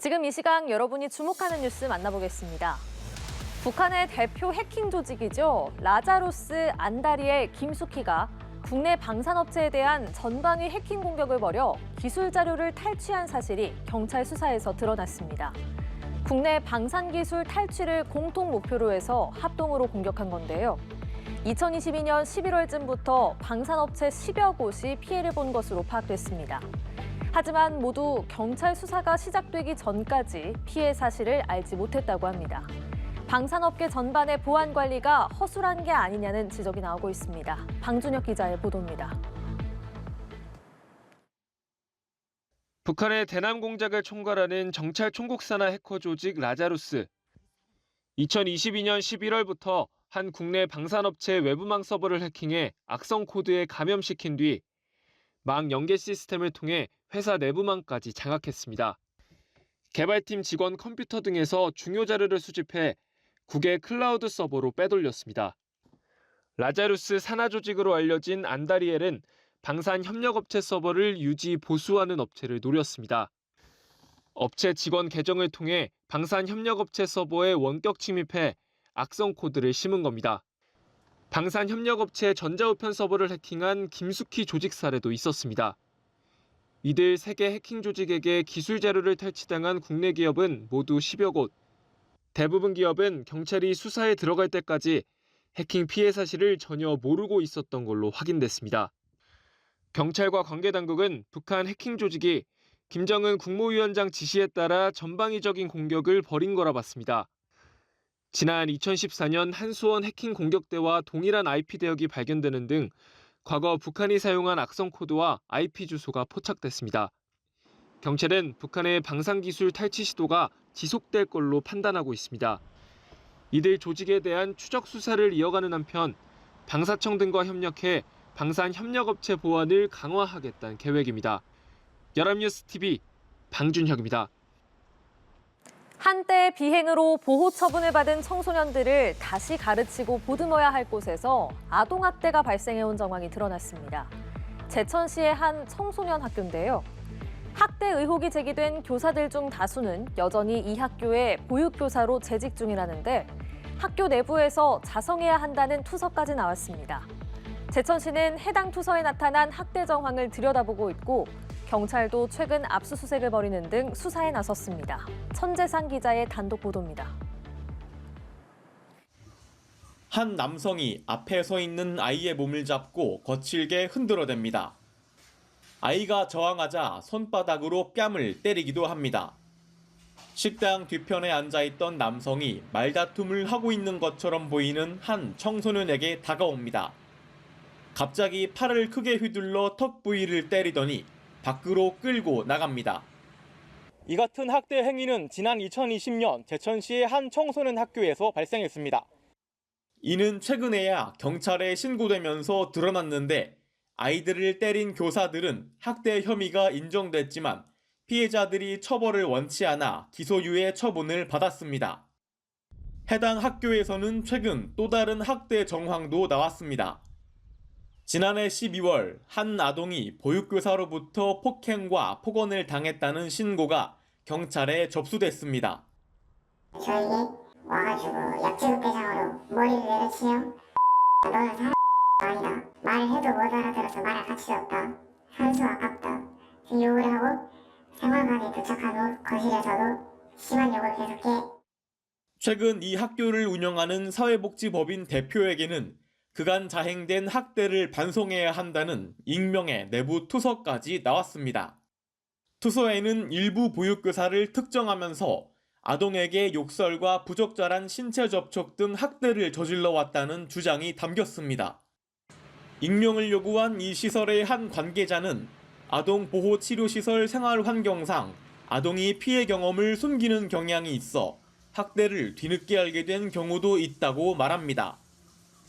지금 이 시각 여러분이 주목하는 뉴스 만나보겠습니다. 북한의 대표 해킹 조직이죠. 라자루스 안다리의 김숙희가 국내 방산업체에 대한 전방위 해킹 공격을 벌여 기술 자료를 탈취한 사실이 경찰 수사에서 드러났습니다. 국내 방산 기술 탈취를 공통 목표로 해서 합동으로 공격한 건데요. 2022년 11월쯤부터 방산업체 10여 곳이 피해를 본 것으로 파악됐습니다. 하지만 모두 경찰 수사가 시작되기 전까지 피해 사실을 알지 못했다고 합니다. 방산업계 전반의 보안 관리가 허술한 게 아니냐는 지적이 나오고 있습니다. 방준혁 기자의 보도입니다. 북한의 대남 공작을 총괄하는 정찰 총국산화 해커 조직 라자루스. 2022년 11월부터 한 국내 방산업체 외부망 서버를 해킹해 악성 코드에 감염시킨 뒤 망 연계 시스템을 통해 회사 내부망까지 장악했습니다. 개발팀 직원 컴퓨터 등에서 중요 자료를 수집해 국외 클라우드 서버로 빼돌렸습니다. 라자루스 산하 조직으로 알려진 안다리엘은 방산 협력업체 서버를 유지 보수하는 업체를 노렸습니다. 업체 직원 계정을 통해 방산 협력업체 서버에 원격 침입해 악성 코드를 심은 겁니다. 방산 협력업체 전자우편 서버를 해킹한 김숙희 조직 사례도 있었습니다. 이들 세계 해킹 조직에게 기술 자료를 탈취당한 국내 기업은 모두 10여 곳. 대부분 기업은 경찰이 수사에 들어갈 때까지 해킹 피해 사실을 전혀 모르고 있었던 걸로 확인됐습니다. 경찰과 관계당국은 북한 해킹 조직이 김정은 국무위원장 지시에 따라 전방위적인 공격을 벌인 거라 봤습니다. 지난 2014년 한수원 해킹 공격대와 동일한 IP 대역이 발견되는 등 과거 북한이 사용한 악성 코드와 IP 주소가 포착됐습니다. 경찰은 북한의 방산기술 탈취 시도가 지속될 걸로 판단하고 있습니다. 이들 조직에 대한 추적 수사를 이어가는 한편 방사청 등과 협력해 방산 협력업체 보안을 강화하겠다는 계획입니다. 연합뉴스TV 방준혁입니다. 한때 비행으로 보호 처분을 받은 청소년들을 다시 가르치고 보듬어야 할 곳에서 아동학대가 발생해온 정황이 드러났습니다. 제천시의 한 청소년 학교인데요. 학대 의혹이 제기된 교사들 중 다수는 여전히 이 학교의 보육교사로 재직 중이라는데 학교 내부에서 자성해야 한다는 투서까지 나왔습니다. 제천시는 해당 투서에 나타난 학대 정황을 들여다보고 있고 경찰도 최근 압수수색을 벌이는 등 수사에 나섰습니다. 천재상 기자의 단독 보도입니다. 한 남성이 앞에 서 있는 아이의 몸을 잡고 거칠게 흔들어댑니다. 아이가 저항하자 손바닥으로 뺨을 때리기도 합니다. 식당 뒤편에 앉아있던 남성이 말다툼을 하고 있는 것처럼 보이는 한 청소년에게 다가옵니다. 갑자기 팔을 크게 휘둘러 턱 부위를 때리더니 밖으로 끌고 나갑니다. 이 같은 학대 행위는 지난 2020년 제천시의 한 청소년 학교에서 발생했습니다. 이는 최근에야 경찰에 신고되면서 드러났는데 아이들을 때린 교사들은 학대 혐의가 인정됐지만 피해자들이 처벌을 원치 않아 기소유예 처분을 받았습니다. 해당 학교에서는 최근 또 다른 학대 정황도 나왔습니다. 지난해 12월 한 아동이 보육교사로부터 폭행과 폭언을 당했다는 신고가 경찰에 접수됐습니다. 저에게 와가지고 약체급 대상으로 머리를 내려치며 너는 사람 아니다. 말해도 못 알아들어서 말할 가치가 없다. 한수 아깝다. 욕을 하고 생활관에 도착한 후 거실에서도 심한 욕을 계속해. 최근 이 학교를 운영하는 사회복지법인 대표에게는 그간 자행된 학대를 반성해야 한다는 익명의 내부 투서까지 나왔습니다. 투서에는 일부 보육교사를 특정하면서 아동에게 욕설과 부적절한 신체 접촉 등 학대를 저질러 왔다는 주장이 담겼습니다. 익명을 요구한 이 시설의 한 관계자는 아동보호치료시설 생활환경상 아동이 피해 경험을 숨기는 경향이 있어 학대를 뒤늦게 알게 된 경우도 있다고 말합니다.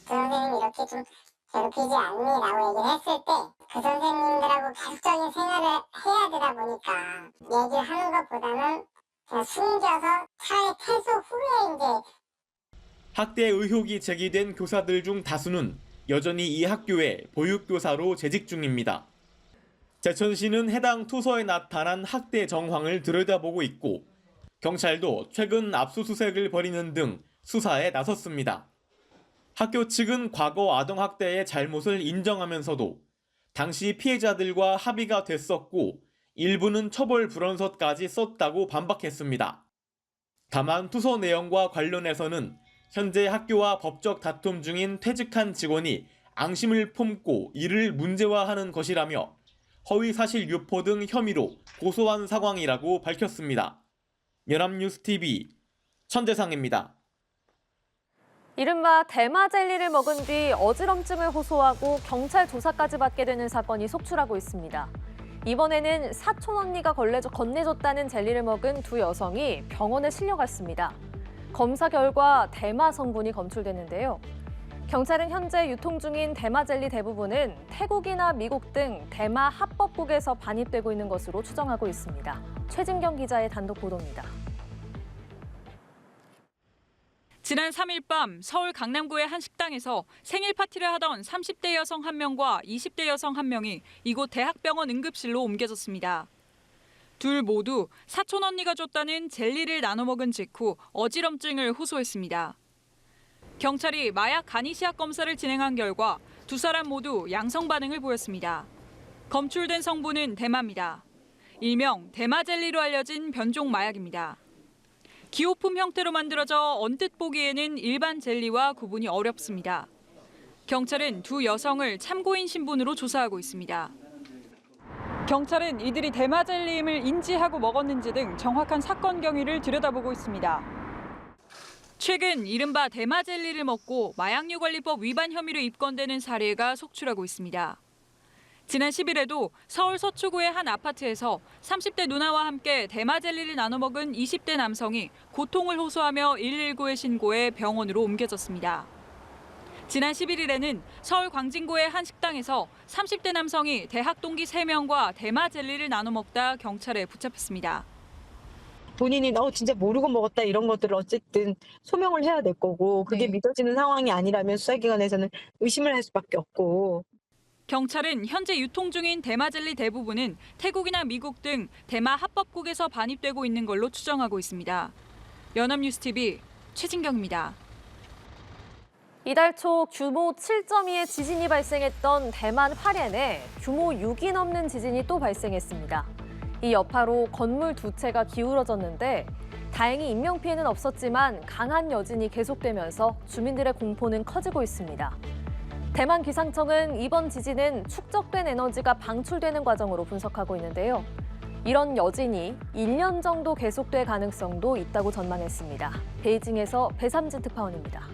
그 선생님이 이렇게 좀 괴롭히지 않니라고 얘기를 했을 때 그 선생님들하고 계속적인 생활을 해야 되다 보니까 얘기를 하는 것보다는 그냥 숨겨서 차라리 퇴소 후에 이제 학대 의혹이 제기된 교사들 중 다수는 여전히 이 학교에 보육교사로 재직 중입니다. 제천시는 해당 투서에 나타난 학대 정황을 들여다보고 있고 경찰도 최근 압수수색을 벌이는 등 수사에 나섰습니다. 학교 측은 과거 아동학대의 잘못을 인정하면서도 당시 피해자들과 합의가 됐었고 일부는 처벌 불원서까지 썼다고 반박했습니다. 다만 투서 내용과 관련해서는 현재 학교와 법적 다툼 중인 퇴직한 직원이 앙심을 품고 이를 문제화하는 것이라며 허위사실 유포 등 혐의로 고소한 상황이라고 밝혔습니다. 연합뉴스TV 천재상입니다. 이른바 대마 젤리를 먹은 뒤 어지럼증을 호소하고 경찰 조사까지 받게 되는 사건이 속출하고 있습니다. 이번에는 사촌 언니가 건네줬다는 젤리를 먹은 두 여성이 병원에 실려갔습니다. 검사 결과 대마 성분이 검출됐는데요. 경찰은 현재 유통 중인 대마 젤리 대부분은 태국이나 미국 등 대마 합법국에서 반입되고 있는 것으로 추정하고 있습니다. 최진경 기자의 단독 보도입니다. 지난 3일 밤 서울 강남구의 한 식당에서 생일 파티를 하던 30대 여성 1명과 20대 여성 1명이 이곳 대학병원 응급실로 옮겨졌습니다. 둘 모두 사촌 언니가 줬다는 젤리를 나눠 먹은 직후 어지럼증을 호소했습니다. 경찰이 마약 간이시약 검사를 진행한 결과 두 사람 모두 양성 반응을 보였습니다. 검출된 성분은 대마입니다. 일명 대마 젤리로 알려진 변종 마약입니다. 기호품 형태로 만들어져 언뜻 보기에는 일반 젤리와 구분이 어렵습니다. 경찰은 두 여성을 참고인 신분으로 조사하고 있습니다. 경찰은 이들이 대마 젤리임을 인지하고 먹었는지 등 정확한 사건 경위를 들여다보고 있습니다. 최근 이른바 대마 젤리를 먹고 마약류관리법 위반 혐의로 입건되는 사례가 속출하고 있습니다. 지난 10일에도 서울 서초구의 한 아파트에서 30대 누나와 함께 대마 젤리를 나눠 먹은 20대 남성이 고통을 호소하며 119에 신고해 병원으로 옮겨졌습니다. 지난 11일에는 서울 광진구의 한 식당에서 30대 남성이 대학 동기 3명과 대마 젤리를 나눠 먹다 경찰에 붙잡혔습니다. 본인이 진짜 모르고 먹었다 이런 것들을 어쨌든 소명을 해야 될 거고 그게 네. 믿어지는 상황이 아니라면 수사기관에서는 의심을 할 수밖에 없고. 경찰은 현재 유통 중인 대마 젤리 대부분은 태국이나 미국 등 대마 합법국에서 반입되고 있는 걸로 추정하고 있습니다. 연합뉴스TV 최진경입니다. 이달 초 규모 7.2의 지진이 발생했던 대만 화롄에 규모 6이 넘는 지진이 또 발생했습니다. 이 여파로 건물 두 채가 기울어졌는데 다행히 인명피해는 없었지만 강한 여진이 계속되면서 주민들의 공포는 커지고 있습니다. 대만 기상청은 이번 지진은 축적된 에너지가 방출되는 과정으로 분석하고 있는데요. 이런 여진이 1년 정도 계속될 가능성도 있다고 전망했습니다. 베이징에서 배삼진 특파원입니다.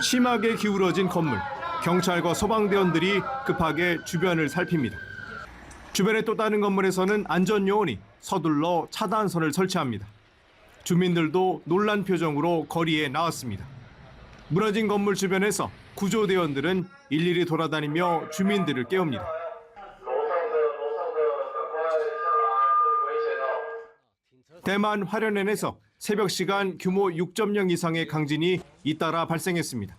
심하게 기울어진 건물. 경찰과 소방대원들이 급하게 주변을 살핍니다. 주변의 또 다른 건물에서는 안전요원이 서둘러 차단선을 설치합니다. 주민들도 놀란 표정으로 거리에 나왔습니다. 무너진 건물 주변에서 구조대원들은 일일이 돌아다니며 주민들을 깨웁니다. 대만 화롄현에서 새벽 시간 규모 6.0 이상의 강진이 잇따라 발생했습니다.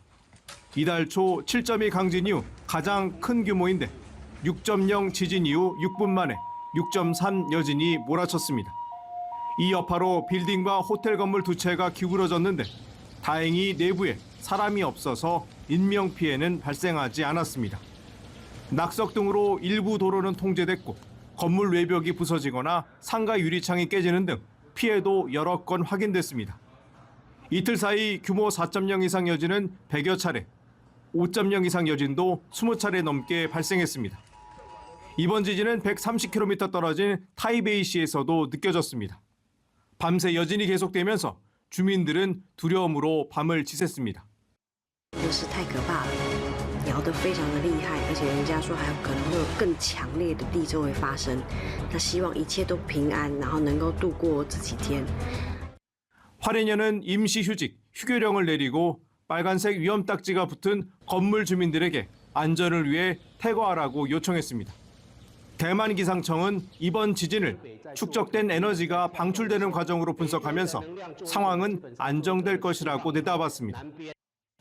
이달 초 7.2 강진 이후 가장 큰 규모인데 6.0 지진 이후 6분 만에 6.3 여진이 몰아쳤습니다. 이 여파로 빌딩과 호텔 건물 두 채가 기울어졌는데 다행히 내부에 사람이 없어서 인명피해는 발생하지 않았습니다. 낙석 등으로 일부 도로는 통제됐고 건물 외벽이 부서지거나 상가 유리창이 깨지는 등 피해도 여러 건 확인됐습니다. 이틀 사이 규모 4.0 이상 여진은 100여 차례, 5.0 이상 여진도 20차례 넘게 발생했습니다. 이번 지진은 130km 떨어진 타이베이시에서도 느껴졌습니다. 밤새 여진이 계속되면서 주민들은 두려움으로 밤을 지샜습니다. 就是太可怕了，摇得非常的厉害，而且人家说还有可能会有更强烈的地震会发生。他希望一切都平安，然后能够度过这几天。 화롄현은 임시휴직, 휴교령을 내리고 빨간색 위험 딱지가 붙은 건물 주민들에게 안전을 위해 퇴거하라고 요청했습니다. 대만 기상청은 이번 지진을 축적된 에너지가 방출되는 과정으로 분석하면서 상황은 안정될 것이라고 내다봤습니다.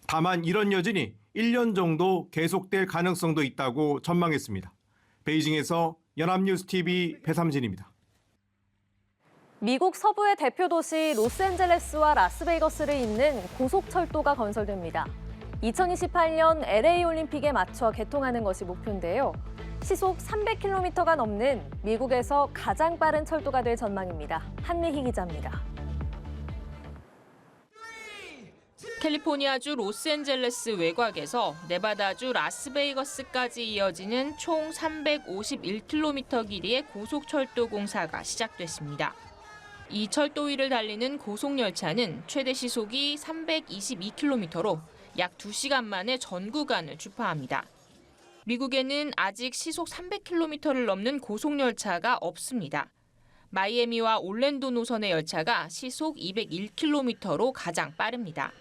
다만 이런 여진이 1년 정도 계속될 가능성도 있다고 전망했습니다. 베이징에서 연합뉴스TV 배삼진입니다. 미국 서부의 대표 도시 로스앤젤레스와 라스베이거스를 잇는 고속철도가 건설됩니다. 2028년 LA 올림픽에 맞춰 개통하는 것이 목표인데요. 시속 300km가 넘는 미국에서 가장 빠른 철도가 될 전망입니다. 한미희 기자입니다. 캘리포니아주 로스앤젤레스 외곽에서 네바다주 라스베이거스까지 이어지는 총 351km 길이의 고속철도 공사가 시작됐습니다. 이 철도 위를 달리는 고속열차는 최대 시속이 322km로 약 2시간 만에 전 구간을 주파합니다. 미국에는 아직 시속 300km를 넘는 고속열차가 없습니다. 마이애미와 올랜도 노선의 열차가 시속 201km로 가장 빠릅니다.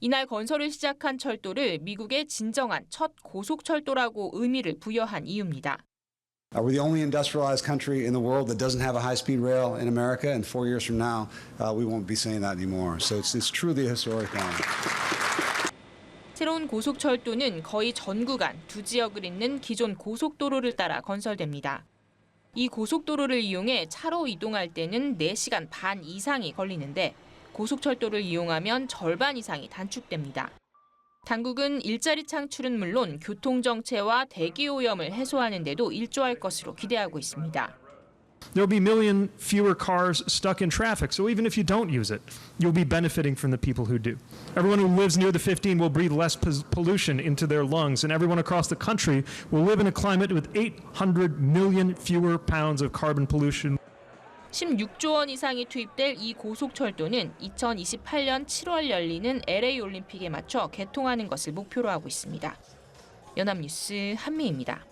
이날 건설을 시작한 철도를 미국의 진정한 첫 고속철도라고 의미를 부여한 이유입니다. We're the only industrialized country in the world that doesn't have a high-speed rail in America, and 4 years from now, we won't be saying that anymore. So it's truly a historic moment. 새로운 고속철도는 거의 전 구간 두 지역을 잇는 기존 고속도로를 따라 건설됩니다. 이 고속도로를 이용해 차로 이동할 때는 4시간 반 이상이 걸리는데 고속철도를 이용하면 절반 이상이 단축됩니다. 당국은 일자리 창출은 물론 교통정체와 대기오염을 해소하는 데도 일조할 것으로 기대하고 있습니다. There'll be a million fewer cars stuck in traffic, so even if you don't use it, you'll be benefiting from the people who do. Everyone who lives near the 15 will breathe less pollution into their lungs, and everyone across the country will live in a climate with 800 million fewer pounds of carbon pollution. 16조 원 이상이 투입될 이 고속철도는 2028년 7월 열리는 LA 올림픽에 맞춰 개통하는 것을 목표로 하고 있습니다. 연합뉴스 한미희입니다.